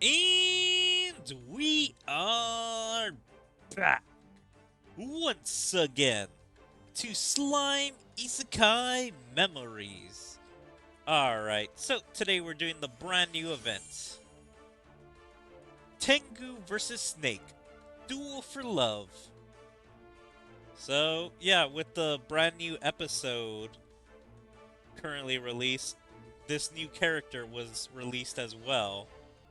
And we are back once again to Slime Isekai Memories. Alright, so today we're doing the brand new event. Tengu Vs Snake, Duel for Love. So, yeah, with the brand new episode currently released, this new character was released as well.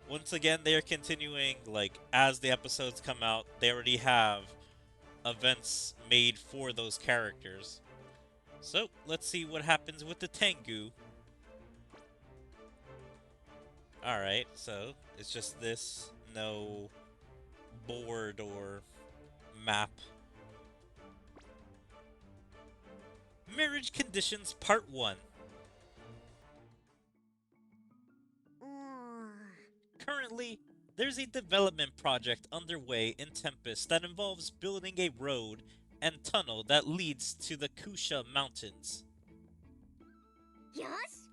Once again, they are continuing, like, as the episodes come out, they already have events made for those characters. So, let's see what happens with the Tengu. Alright, so, it's just this, no board or map. Marriage Conditions Part 1. Currently, there's a development project underway in Tempest that involves building a road and tunnel that leads to the Kusha Mountains. Yes?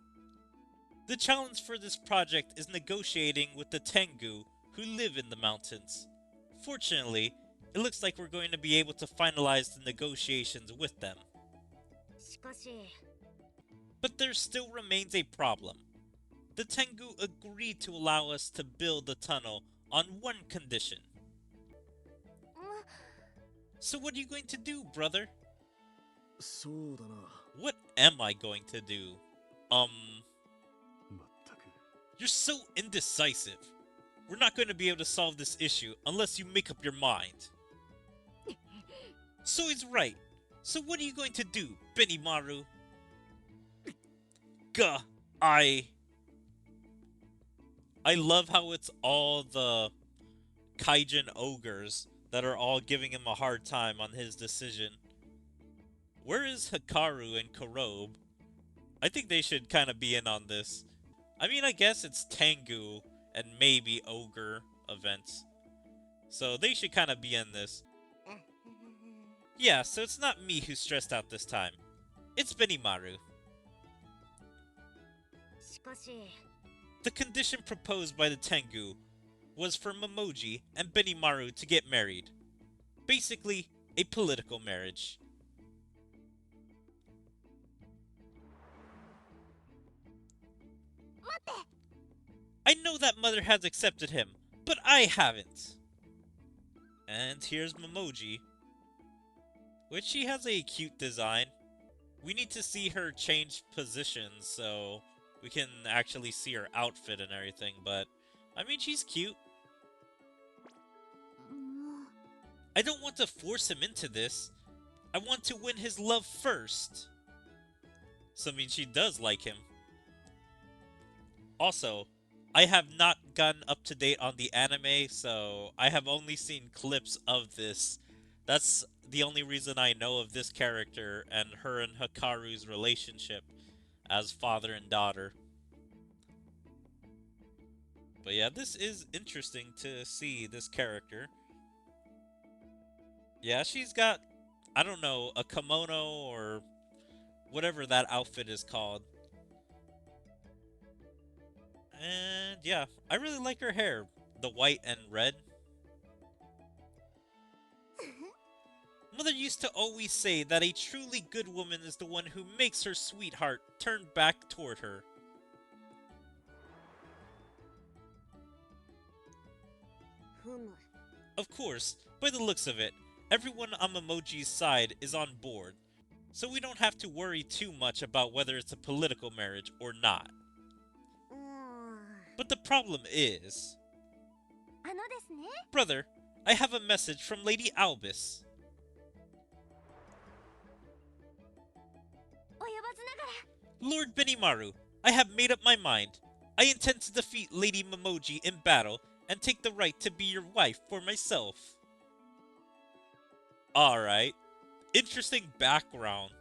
The challenge for this project is negotiating with the Tengu who live in the mountains. Fortunately, it looks like we're going to be able to finalize the negotiations with them. But there still remains a problem. The Tengu agreed to allow us to build the tunnel on one condition. So what are you going to do, brother? What am I going to do? You're so indecisive. We're not going to be able to solve this issue unless you make up your mind. So he's right. So what are you going to do, Benimaru? Gah, I love how it's all the Kaijin ogres that are all giving him a hard time on his decision. Where is Hikaru and Kurobe? I think they should kind of be in on this. I mean, I guess it's Tengu and maybe ogre events. So they should kind of be in this. Yeah, so it's not me who's stressed out this time. It's Benimaru. The condition proposed by the Tengu was for Momoji and Benimaru to get married. Basically, a political marriage. I know that Mother has accepted him, but I haven't. And here's Momoji, which she has a cute design. We need to see her change positions so we can actually see her outfit and everything, but I mean, she's cute. I don't want to force him into this. I want to win his love first. So I mean, she does like him. Also, I have not gotten up to date on the anime, so I have only seen clips of this. That's the only reason I know of this character and her and Hikaru's relationship as father and daughter. But yeah, this is interesting to see this character. Yeah, she's got, I don't know, a kimono or whatever that outfit is called. And yeah, I really like her hair. The white and red. Mother used to always say that a truly good woman is the one who makes her sweetheart turn back toward her. Of course, by the looks of it, everyone on Momoji's side is on board, so we don't have to worry too much about whether it's a political marriage or not. But the problem is... Brother, I have a message from Lady Albus. Lord Benimaru, I have made up my mind. I intend to defeat Lady Momoji in battle and take the right to be your wife for myself. Alright. Interesting background.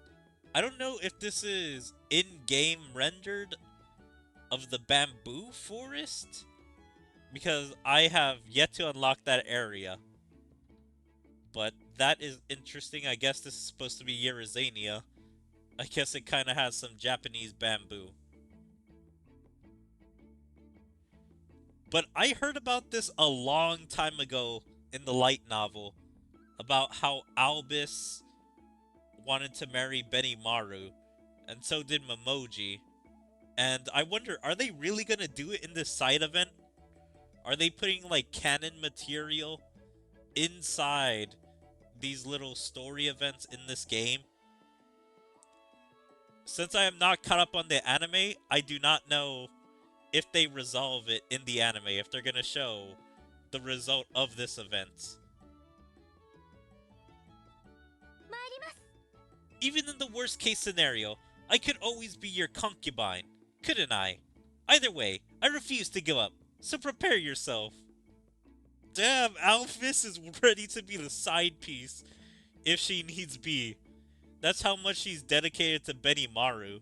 I don't know if this is in-game rendered of the bamboo forest, because I have yet to unlock that area. But that is interesting. I guess this is supposed to be Yerizania. I guess it kind of has some Japanese bamboo. But I heard about this a long time ago in the light novel about how Albus wanted to marry Benimaru, and so did Momoji. And I wonder, are they really gonna do it in this side event? Are they putting like canon material inside these little story events in this game? Since I am not caught up on the anime, I do not know if they resolve it in the anime, if they're gonna show the result of this event. Even in the worst case scenario, I could always be your concubine, couldn't I? Either way, I refuse to give up, so prepare yourself. Damn, Alphys is ready to be the side piece if she needs be. That's how much she's dedicated to Benimaru.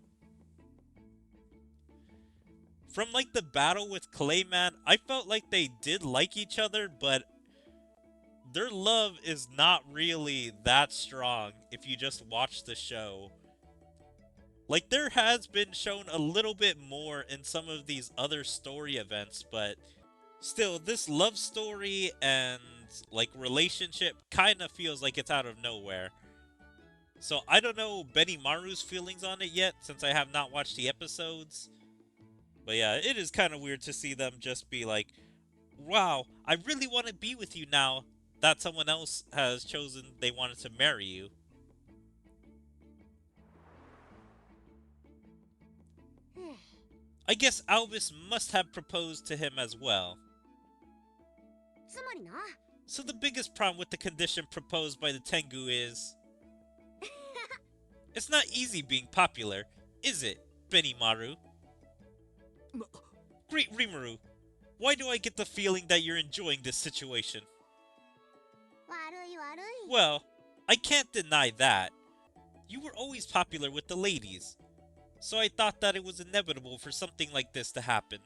From like the battle with Clayman, I felt like they did like each other, but their love is not really that strong if you just watch the show. Like, there has been shown a little bit more in some of these other story events, but still, this love story and like relationship kind of feels like it's out of nowhere. So I don't know Benimaru's feelings on it yet, since I have not watched the episodes. But yeah, it is kind of weird to see them just be like, wow, I really want to be with you now that someone else has chosen they wanted to marry you. I guess Albus must have proposed to him as well. So the biggest problem with the condition proposed by the Tengu is... It's not easy being popular, is it, Benimaru? Great Rimuru, why do I get the feeling that you're enjoying this situation? Well, I can't deny that. You were always popular with the ladies, so I thought that it was inevitable for something like this to happen.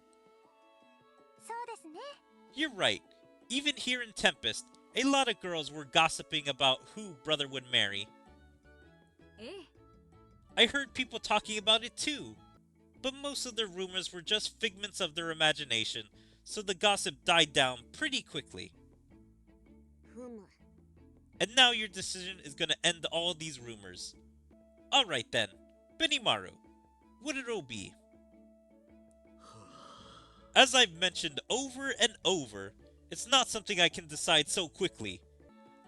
You're right. Even here in Tempest, a lot of girls were gossiping about who brother would marry. I heard people talking about it too, but most of the rumors were just figments of their imagination, so the gossip died down pretty quickly. And now your decision is gonna end all these rumors. Alright then, Benimaru, what it'll be. As I've mentioned over and over, it's not something I can decide so quickly.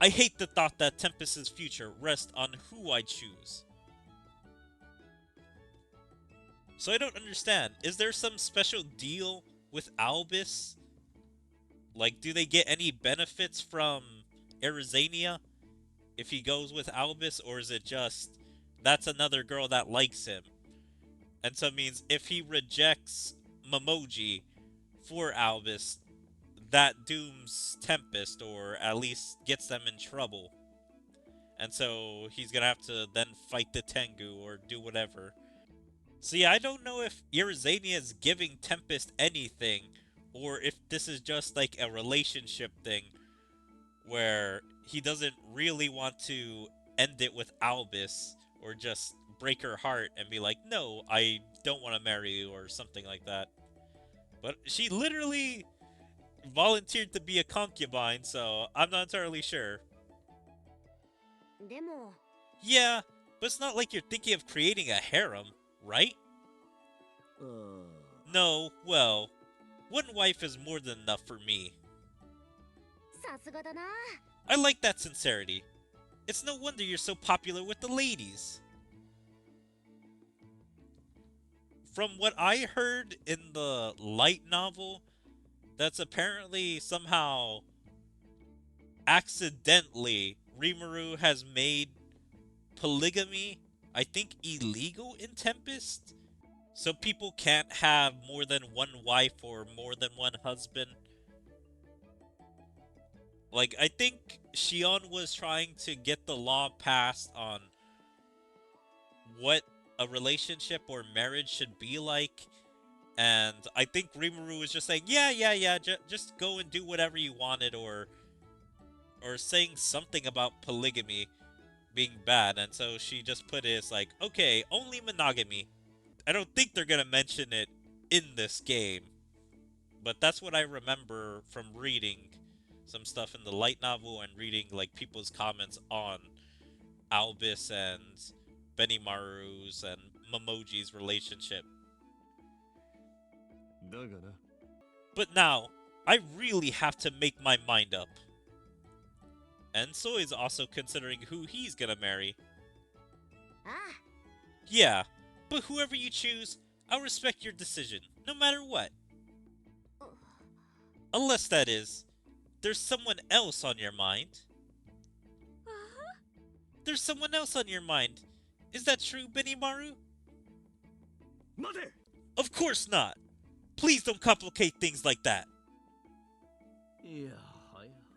I hate the thought that Tempest's future rests on who I choose. So I don't understand, is there some special deal with Albus? Like, do they get any benefits from Arizania if he goes with Albus, or is it just that's another girl that likes him? And so it means if he rejects Momoji for Albus, that dooms Tempest, or at least gets them in trouble. And so he's gonna have to then fight the Tengu or do whatever. So yeah, I don't know if Irizania is giving Tempest anything, or if this is just like a relationship thing where he doesn't really want to end it with Albus, or just break her heart and be like, no, I don't want to marry you, or something like that. But she literally volunteered to be a concubine, so I'm not entirely sure. Yeah, but it's not like you're thinking of creating a harem, right? No, well, one wife is more than enough for me. I like that sincerity. It's no wonder you're so popular with the ladies. From what I heard in the light novel, that's apparently somehow accidentally Rimuru has made polygamy, I think, illegal in Tempest. So people can't have more than one wife or more than one husband. Like, I think Shion was trying to get the law passed on what a relationship or marriage should be like. And I think Rimuru was just saying, yeah, just go and do whatever you wanted, or saying something about polygamy being bad. And so she just put it as like, okay, only monogamy. I don't think they're gonna mention it in this game. but that's what I remember from reading some stuff in the light novel and reading like people's comments on Albus and Benimaru's and Momoji's relationship. But now, I really have to make my mind up. And Soy's also considering who he's gonna marry. Ah. Yeah, but whoever you choose, I'll respect your decision, no matter what. Unless, that is, there's someone else on your mind. There's someone else on your mind. Is that true, Benimaru? Of course not. Please don't complicate things like that.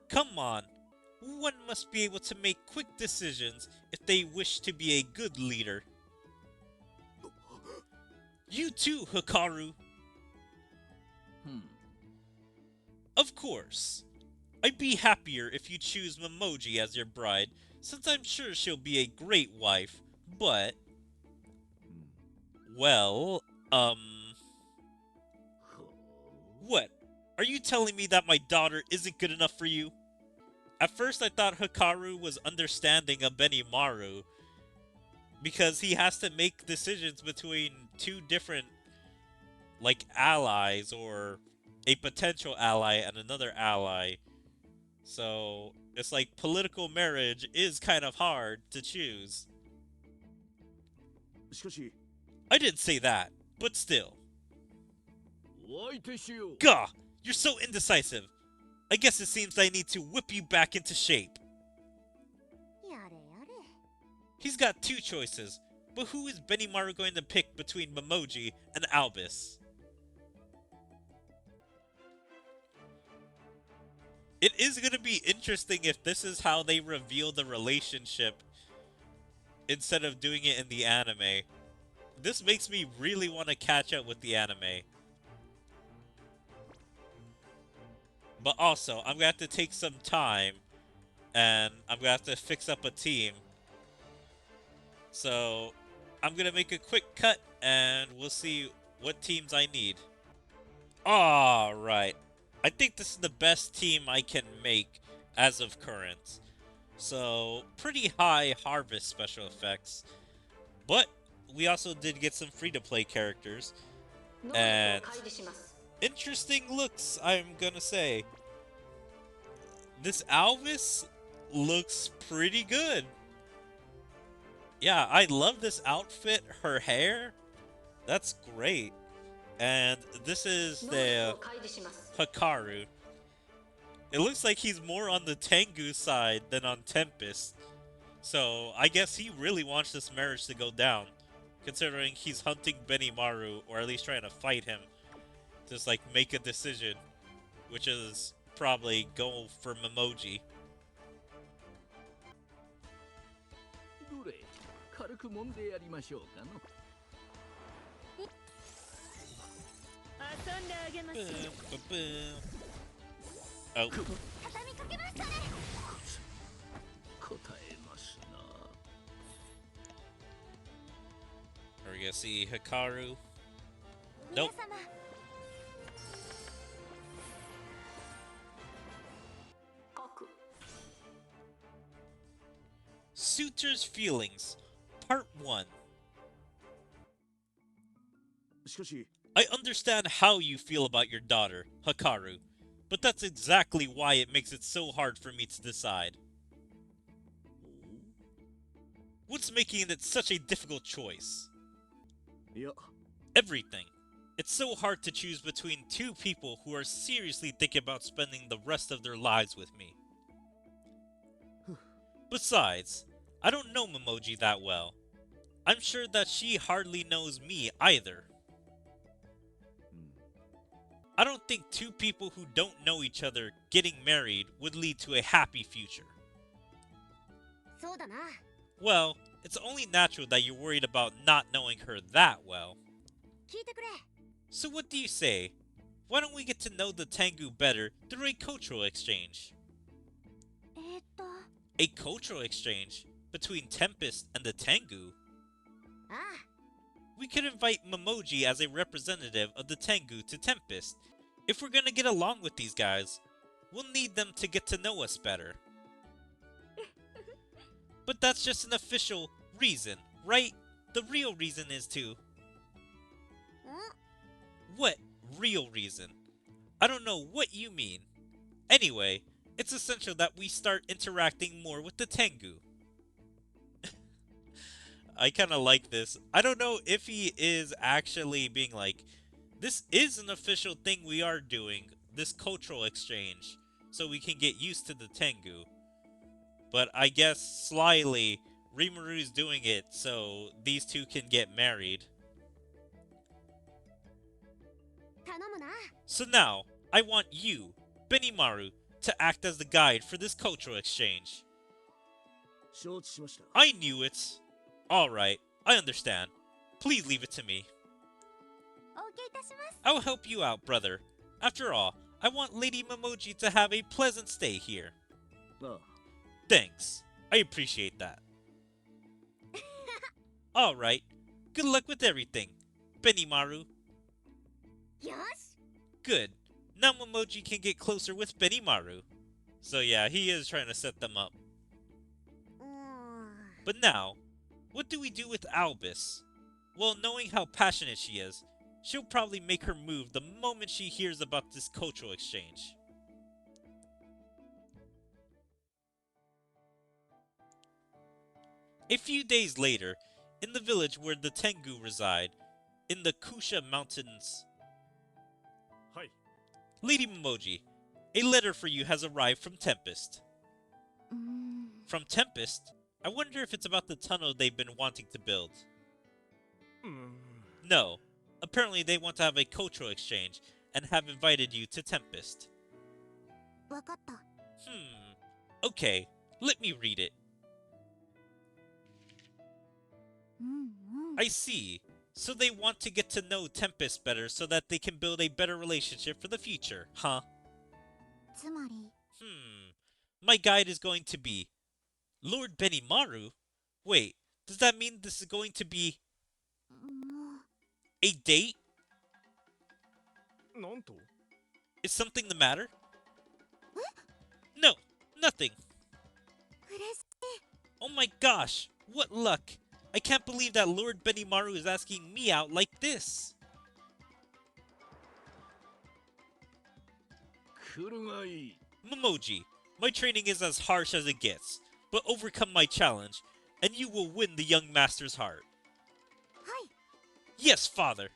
Come on. One must be able to make quick decisions if they wish to be a good leader. You too, Hikaru. Of course. I'd be happier if you choose Momoji as your bride, since I'm sure she'll be a great wife, but... Well, What? Are you telling me that my daughter isn't good enough for you? At first I thought Hikaru was understanding of Benimaru, because he has to make decisions between two different, like, allies, or a potential ally and another ally. So, it's like political marriage is kind of hard to choose. I didn't say that, but still. Gah! You're so indecisive. I guess it seems I need to whip you back into shape. He's got two choices, but who is Benimaru going to pick between Momoji and Albus? It is going to be interesting if this is how they reveal the relationship instead of doing it in the anime. This makes me really want to catch up with the anime. But also, I'm going to have to take some time, and I'm going to have to fix up a team. So, I'm going to make a quick cut, and we'll see what teams I need. Alright. I think this is the best team I can make as of current. So, pretty high harvest special effects. But, we also did get some free-to-play characters. And interesting looks, I'm gonna say. This Alvis looks pretty good. Yeah, I love this outfit, her hair. That's great. And this is the Hikaru. It looks like he's more on the Tengu side than on Tempest. So, I guess he really wants this marriage to go down, considering he's hunting Benimaru, or at least trying to fight him. Just, like, make a decision, which is probably go for Momoji. Oh. Are we gonna see Hikaru? Nope. Suitor's Feelings, Part 1. I understand how you feel about your daughter, Hikaru, but that's exactly why it makes it so hard for me to decide. What's making it such a difficult choice? Everything. It's so hard to choose between two people who are seriously thinking about spending the rest of their lives with me. Besides, I don't know Momoji that well. I'm sure that she hardly knows me either. I don't think two people who don't know each other getting married would lead to a happy future. Well, it's only natural that you're worried about not knowing her that well. So what do you say? Why don't we get to know the Tengu better through a cultural exchange? A cultural exchange? Between Tempest and the Tengu? We could invite Momoji as a representative of the Tengu to Tempest, If we're gonna get along with these guys, we'll need them to get to know us better. But that's just an official reason, right? The real reason is to... What real reason? I don't know what you mean. Anyway, it's essential that we start interacting more with the Tengu. I kind of like this. I don't know if he is actually being like, this is an official thing we are doing, this cultural exchange, so we can get used to the Tengu. But I guess slyly, Rimaru's doing it so these two can get married. So now, I want you, Benimaru, to act as the guide for this cultural exchange. I knew it. Alright, I understand. Please leave it to me. I'll help you out, brother. After all, I want Lady Momoji to have a pleasant stay here. Thanks. I appreciate that. Alright, good luck with everything, Benimaru. Good. Now Momoji can get closer with Benimaru. So yeah, he is trying to set them up. But now, what do we do with Albus? Well, knowing how passionate she is, she'll probably make her move the moment she hears about this cultural exchange. A few days later, in the village where the Tengu reside, in the Kusha Mountains. Hi. Lady Momoji, a letter for you has arrived from Tempest. From Tempest? I wonder if it's about the tunnel they've been wanting to build. No. Apparently they want to have a cultural exchange and have invited you to Tempest. Okay, let me read it. I see. So they want to get to know Tempest better so that they can build a better relationship for the future, huh? My guide is going to be Lord Benimaru? Wait, does that mean this is going to be a date? Is something the matter? No, nothing. Oh my gosh, what luck! I can't believe that Lord Benimaru is asking me out like this. Momoji, my training is as harsh as it gets, but overcome my challenge, and you will win the young master's heart. Yes, father.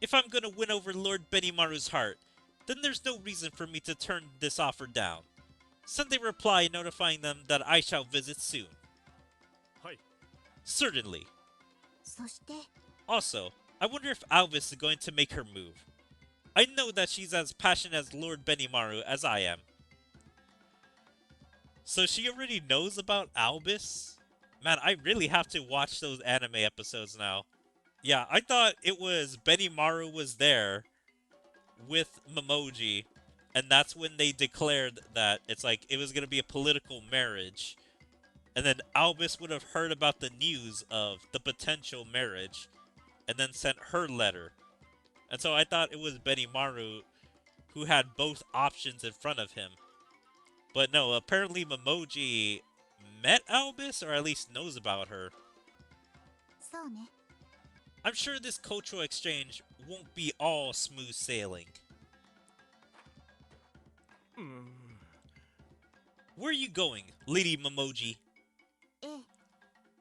If I'm gonna win over Lord Benimaru's heart, then there's no reason for me to turn this offer down. Send a reply notifying them that I shall visit soon. Certainly. Also, I wonder if Albus is going to make her move. I know that she's as passionate as Lord Benimaru as I am. So she already knows about Albus? Man, I really have to watch those anime episodes now. Yeah, I thought it was Benimaru was there with Momoji, and that's when they declared that it's like it was going to be a political marriage. And then Albus would have heard about the news of the potential marriage and then sent her letter. And so I thought it was Benimaru who had both options in front of him. But no, apparently Momoji met Albus, or at least knows about her. I'm sure this cultural exchange won't be all smooth sailing. Where are you going, Lady Momoji?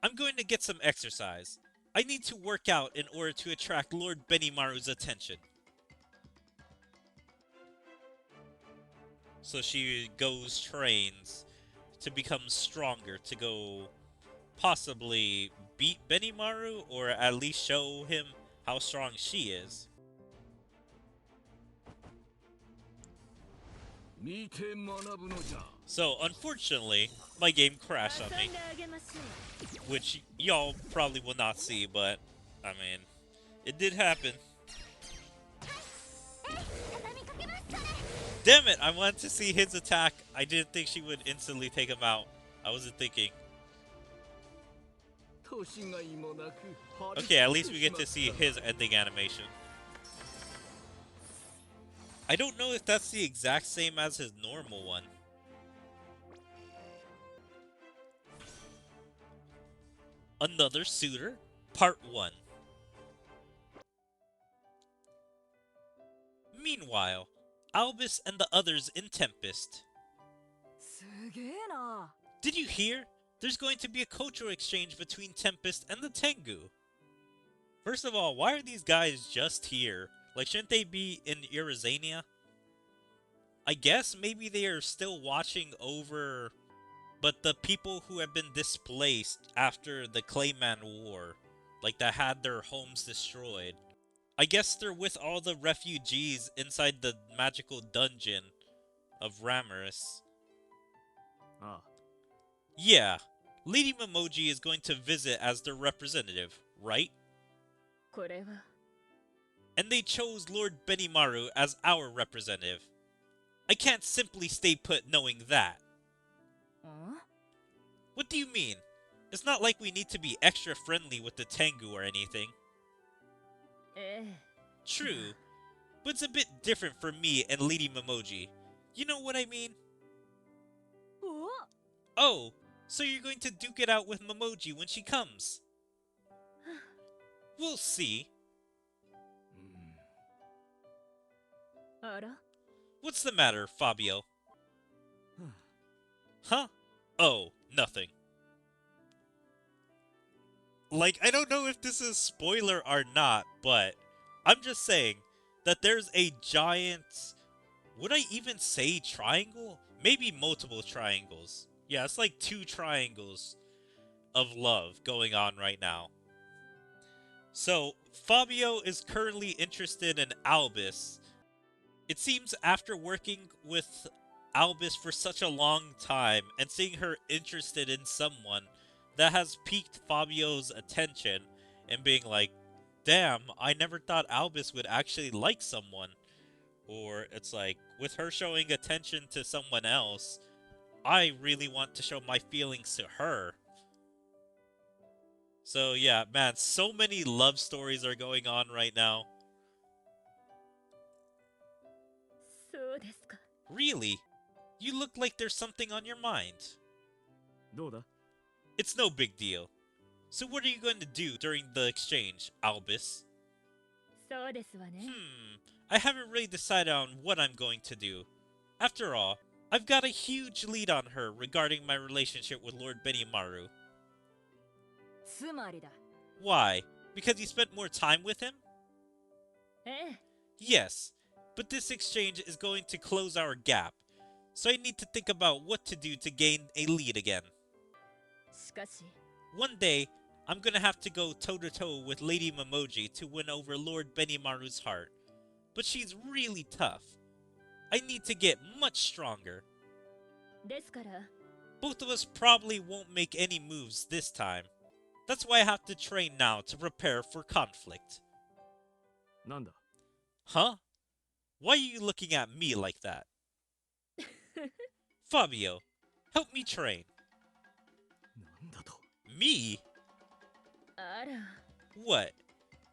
I'm going to get some exercise. I need to work out in order to attract Lord Benimaru's attention. So she goes trains to become stronger, to go possibly beat Benimaru, or at least show him how strong she is. So, unfortunately, my game crashed on me, which y'all probably will not see, but, I mean, it did happen. Damn it, I wanted to see his attack. I didn't think she would instantly take him out. I wasn't thinking. Okay, at least we get to see his ending animation. I don't know if that's the exact same as his normal one. Another Suitor, Part 1. Meanwhile, Albus and the others in Tempest. Did you hear? There's going to be a cultural exchange between Tempest and the Tengu. First of all, why are these guys just here? Like, shouldn't they be in Irizania? I guess maybe they are still watching over, but the people who have been displaced after the Clayman War, like that had their homes destroyed. I guess they're with all the refugees inside the magical dungeon of Ramaris. Yeah, Lady Momoji is going to visit as their representative, right? And they chose Lord Benimaru as our representative. I can't simply stay put knowing that. What do you mean? It's not like we need to be extra friendly with the Tengu or anything. True, but it's a bit different for me and Lady Momoji. You know what I mean? Oh, so you're going to duke it out with Momoji when she comes? We'll see. What's the matter, Fabio? Huh? Oh, nothing. Like, I don't know if this is spoiler or not, but I'm just saying that there's a giant... Would I even say triangle? Maybe multiple triangles. Yeah, it's like 2 triangles of love going on right now. So, Fabio is currently interested in Albus. It seems after working with Albus for such a long time and seeing her interested in someone, that has piqued Fabio's attention and being like, damn, I never thought Albus would actually like someone. Or it's like, with her showing attention to someone else, I really want to show my feelings to her. So yeah, man, so many love stories are going on right now. Really? You look like there's something on your mind. It's no big deal. So what are you going to do during the exchange, Albus? I haven't really decided on what I'm going to do. After all, I've got a huge lead on her regarding my relationship with Lord Benimaru. Why? Because you spent more time with him? Yes, but this exchange is going to close our gap, so I need to think about what to do to gain a lead again. One day, I'm gonna have to go toe-to-toe with Lady Momoji to win over Lord Benimaru's heart, but she's really tough. I need to get much stronger. Both of us probably won't make any moves this time. That's why I have to train now to prepare for conflict. Huh? Why are you looking at me like that? Fabio, help me train. Me? What?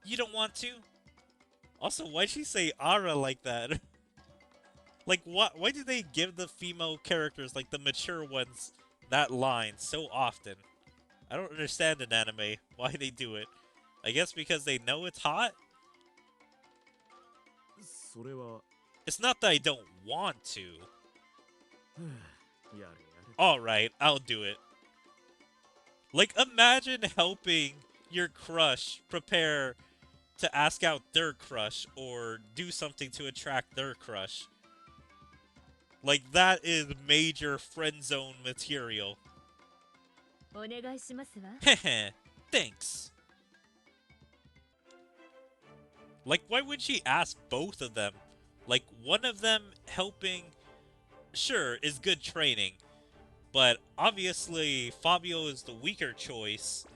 You don't want to? Also, why'd she say Ara like that? Like, what? Why do they give the female characters, like the mature ones, that line so often? I don't understand in anime why they do it. I guess because they know it's hot? It's not that I don't want to. Alright, I'll do it. Like, imagine helping your crush prepare to ask out their crush or do something to attract their crush. Like, that is major friend zone material. Heh, thanks. Like, why would she ask both of them? Like, one of them helping, sure, is good training. But obviously, Fabio is the weaker choice,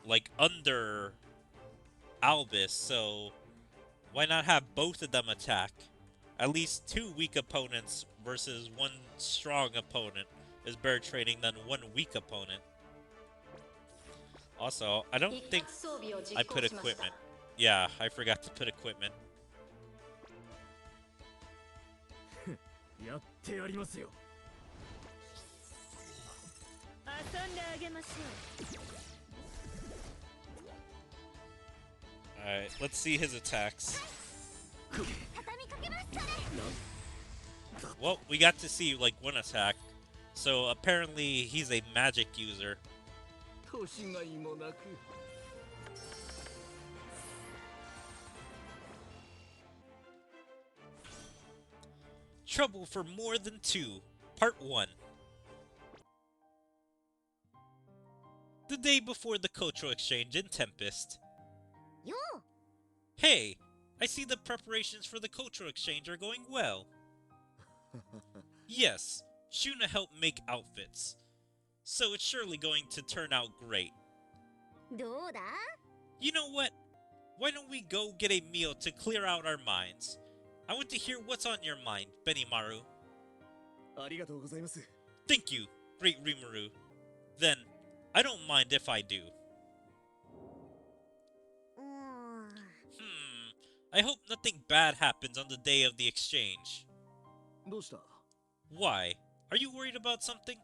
like, under Albus, so why not have both of them attack? At least 2 weak opponents versus 1 strong opponent is better training than 1 weak opponent. Also, I don't think I put equipment. Yeah, I forgot to put equipment. やってやりますよ。遊んであげましょ Alright, let's see his attacks. う畳みかけますそれ Well, we got to see like one attack. So apparently he's a magic user. 年がいもなく。Trouble for More Than Two, Part 1. The day before the cultural exchange in Tempest. よ Hey, I see the preparations for the cultural exchange are going well. Yes, Shuna helped make outfits. So it's surely going to turn out great. どうだ You know what? Why don't we go get a meal to clear out our minds? I want to hear what's on your mind, Benimaru. ありがとうございます。 Thank you, Great Rimuru. Then, I don't mind if I do. うーん I hope nothing bad happens on the day of the exchange. どうした？ Why? Are you worried about something?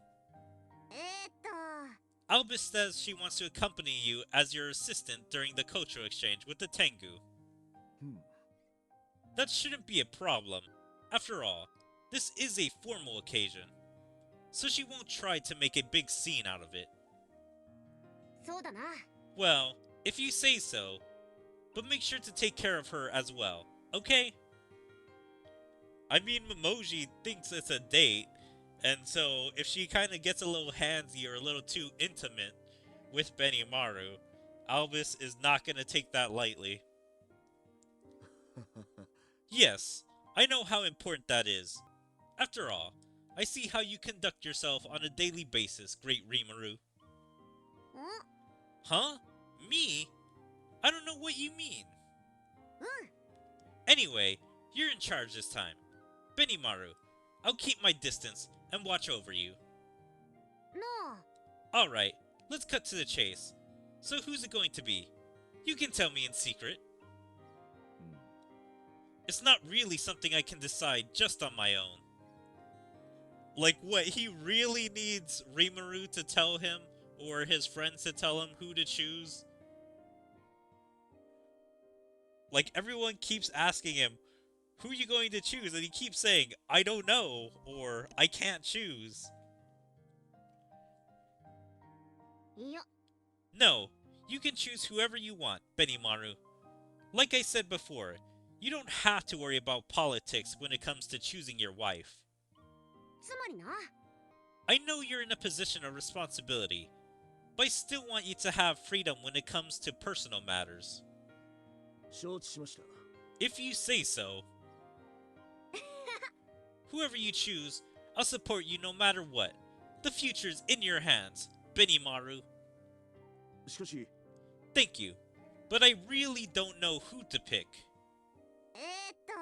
と Albus says she wants to accompany you as your assistant during the cultural exchange with the Tengu. That shouldn't be a problem. After all, this is a formal occasion. So she won't try to make a big scene out of it. そうだな Well, if you say so. But make sure to take care of her as well, okay? I mean, Memoji thinks it's a date, and so if she kind of gets a little handsy or a little too intimate with Benimaru, Albus is not going to take that lightly. Yes, I know how important that is. After all, I see how you conduct yourself on a daily basis, Great Rimuru. ん Huh? Me? I don't know what you mean. うん Anyway, you're in charge this time. Benimaru, I'll keep my distance and watch over you. なあ Alright, let's cut to the chase. So who's it going to be? You can tell me in secret. It's not really something I can decide just on my own. Like what, he really needs Rimuru to tell him, or his friends to tell him who to choose? Like, everyone keeps asking him, who are you going to choose? And he keeps saying, I don't know, or I can't choose. いや No, you can choose whoever you want, Benimaru. Like I said before, you don't have to worry about politics when it comes to choosing your wife. つまりな I know you're in a position of responsibility, but I still want you to have freedom when it comes to personal matters. 承知しました。 If you say so. Whoever you choose, I'll support you no matter what. The future's in your hands, Benimaru. しかし、 Thank you, but I really don't know who to pick. と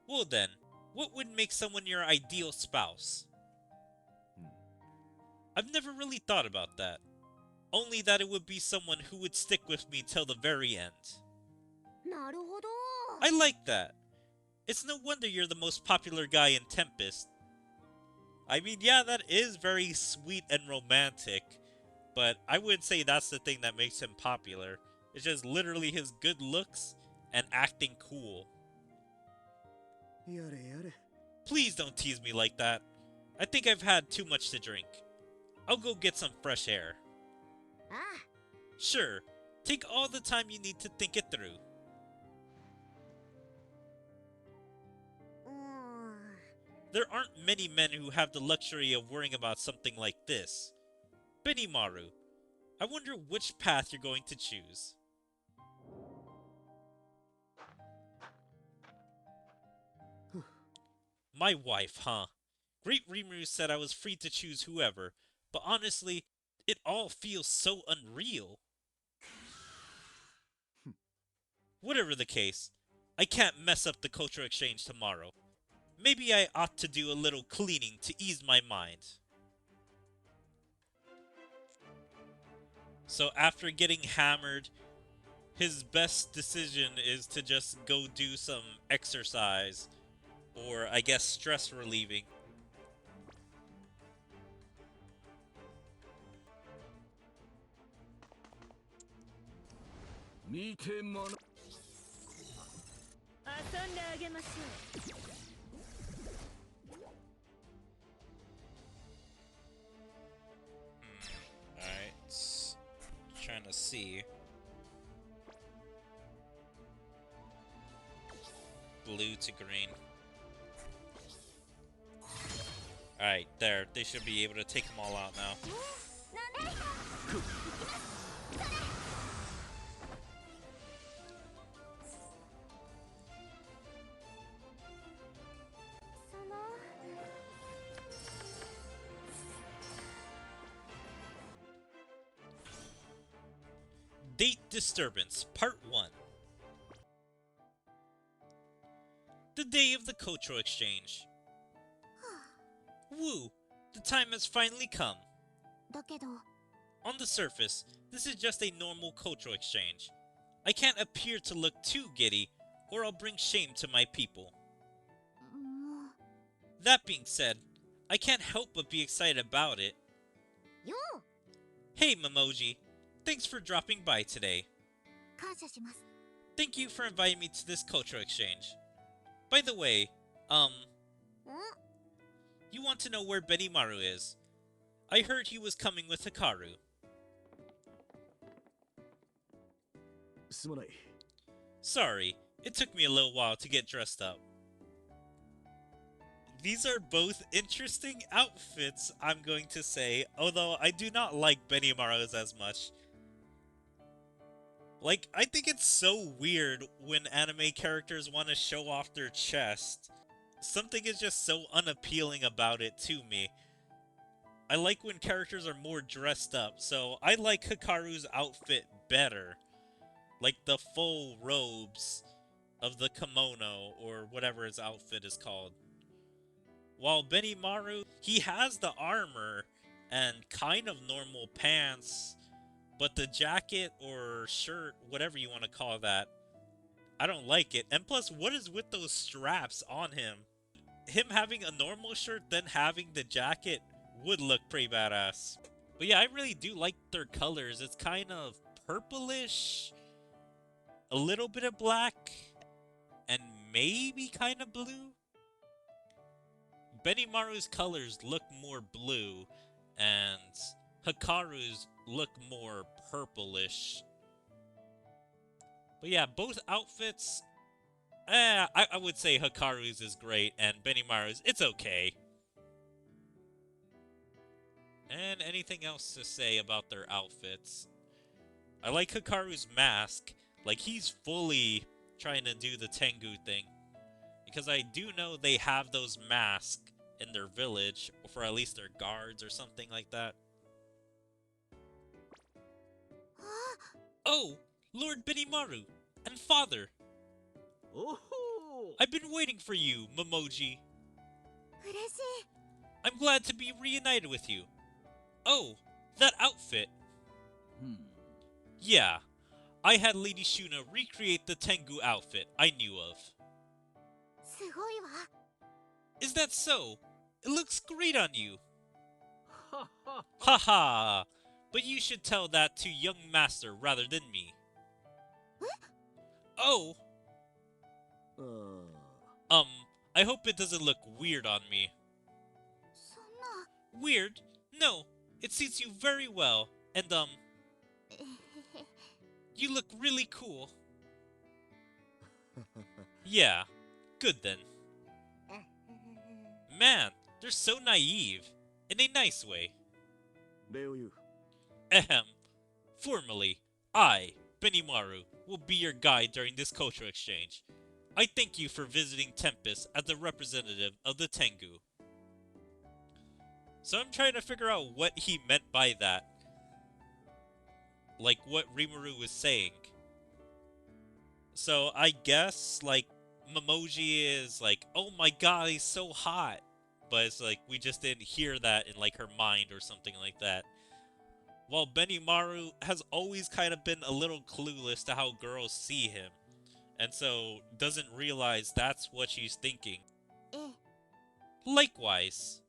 Well then, what would make someone your ideal spouse? I've never really thought about that. Only that it would be someone who would stick with me till the very end. なるほど I like that. It's no wonder you're the most popular guy in Tempest. I mean, yeah, that is very sweet and romantic, but I wouldn't say that's the thing that makes him popular. It's just literally his good looks and acting cool. やれやれ。 Please don't tease me like that. I think I've had too much to drink. I'll go get some fresh air. ああ Sure, take all the time you need to think it through. うーん There aren't many men who have the luxury of worrying about something like this. Benimaru, I wonder which path you're going to choose. My wife, huh? Great Rimuru said I was free to choose whoever, but honestly, it all feels so unreal. Whatever the case, I can't mess up the cultural exchange tomorrow. Maybe I ought to do a little cleaning to ease my mind. So after getting hammered, his best decision is to just go do some exercise, or I guess stress relieving. Alright. Trying to see. Blue to green. Alright, there. They should be able to take them all out now. Date Disturbance, Part 1. The day of the cultural exchange. Woo! The time has finally come. だけど On the surface, this is just a normal cultural exchange. I can't appear to look too giddy, or I'll bring shame to my people. That being said, I can't help but be excited about it. よ Hey Memoji, thanks for dropping by today. 感謝します Thank you for inviting me to this cultural exchange. By the way, ん you want to know where Benimaru is? I heard he was coming with Hikaru. すまない。 Sorry, it took me a little while to get dressed up. These are both interesting outfits, I'm going to say, although I do not like Benimaru's as much. Like, I think it's so weird when anime characters want to show off their chest. Something is just so unappealing about it to me. I like when characters are more dressed up, so I like Hikaru's outfit better. Like the full robes of the kimono, or whatever his outfit is called. While Benimaru, he has the armor and kind of normal pants, but the jacket or shirt, whatever you want to call that, I don't like it. And plus, what is with those straps on him? Him having a normal shirt, then having the jacket would look pretty badass. But yeah, I really do like their colors. It's kind of purplish, a little bit of black, and maybe kind of blue. Benimaru's colors look more blue, and Hikaru's look more purplish. But yeah, both outfits, I would say Hikaru's is great, and Benimaru's, it's okay. And anything else to say about their outfits? I like Hikaru's mask. Like, he's fully trying to do the Tengu thing. Because I do know they have those masks in their village, or for at least their guards or something like that. Oh, Lord Benimaru, and Father! Oh! I've been waiting for you, Memoji. 嬉しい I'm glad to be reunited with you. Oh, that outfit. Yeah, I had Lady Shuna recreate the Tengu outfit I knew of. すごいわ Is that so? It looks great on you. Haha! But you should tell that to young master rather than me. Oh! I hope it doesn't look weird on me. そんな Weird? No, it suits you very well, andえへへ you look really cool. Yeah, good then. えへへ Man, they're so naive, in a nice way. 礼を言う。 Ahem. Formally, I, Benimaru, will be your guide during this cultural exchange. I thank you for visiting Tempest as the representative of the Tengu. So I'm trying to figure out what he meant by that. Like, what Rimuru was saying. So I guess, like, Memoji is like, oh my god, he's so hot. But it's like, we just didn't hear that in, like, her mind or something like that. while Benimaru has always kind of been a little clueless to how girls see him, and so doesn't realize that's what she's thinking. ええ Likewise,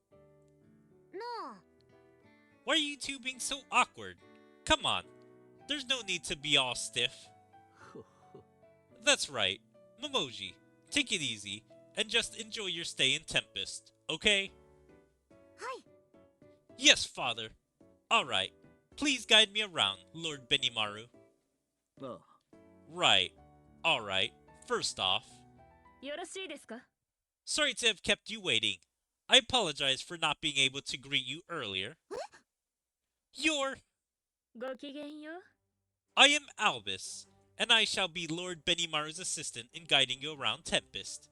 なあ why are you two being so awkward? Come on, there's no need to be all stiff. That's right, Momoji, take it easy, and just enjoy your stay in Tempest, okay? はい Yes, father. Alright, please guide me around, Lord Benimaru. ああ Right, alright, first off, よろしいですか sorry to have kept you waiting. I apologize for not being able to greet you earlier. You're... ごきげんよ I am Albus, and I shall be Lord Benimaru's assistant in guiding you around Tempest.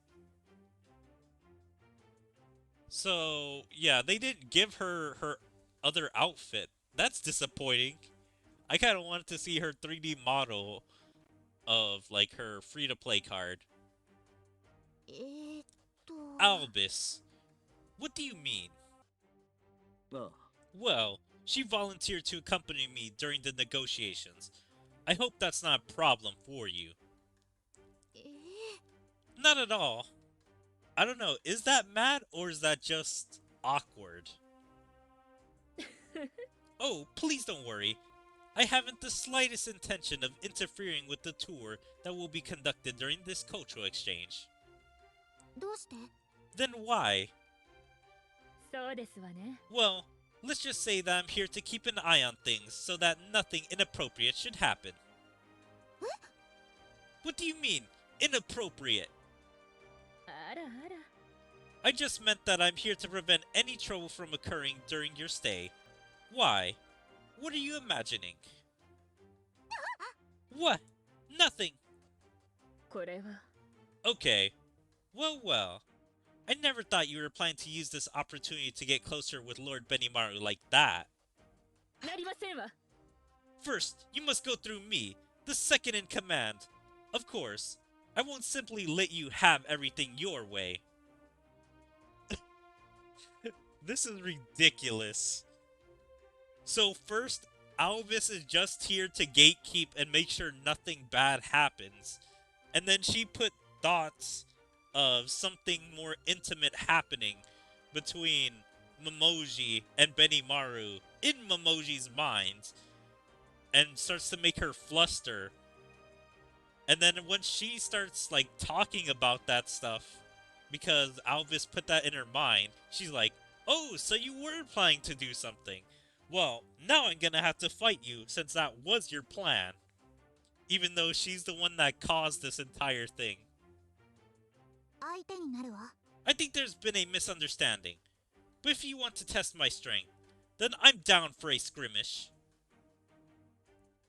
So, yeah, they didn't give her her other outfit. That's disappointing. I kind of wanted to see her 3D model of, like, her free-to-play card. と Albus, what do you mean? ああ Well, she volunteered to accompany me during the negotiations. I hope that's not a problem for you. ええ Not at all. I don't know, is that mad or is that just awkward? Oh, please don't worry. I haven't the slightest intention of interfering with the tour that will be conducted during this cultural exchange. どうして Then why? そうですわね Well, let's just say that I'm here to keep an eye on things so that nothing inappropriate should happen. What do you mean, inappropriate? あらあら I just meant that I'm here to prevent any trouble from occurring during your stay. Why? What are you imagining? What? Nothing. これは Okay. Well, well. I never thought you were planning to use this opportunity to get closer with Lord Benimaru like that. なりませんわ First, you must go through me, the second in command. Of course, I won't simply let you have everything your way. This is ridiculous. So first, Alvis is just here to gatekeep and make sure nothing bad happens. And then she put thoughts of something more intimate happening between Momoji and Benimaru in Momoji's mind and starts to make her fluster. And then when she starts like talking about that stuff, because Alvis put that in her mind, she's like, oh, so you were planning to do something. Well, now I'm gonna have to fight you since that was your plan. Even though she's the one that caused this entire thing. 相手になるわ I think there's been a misunderstanding. But if you want to test my strength, then I'm down for a skirmish.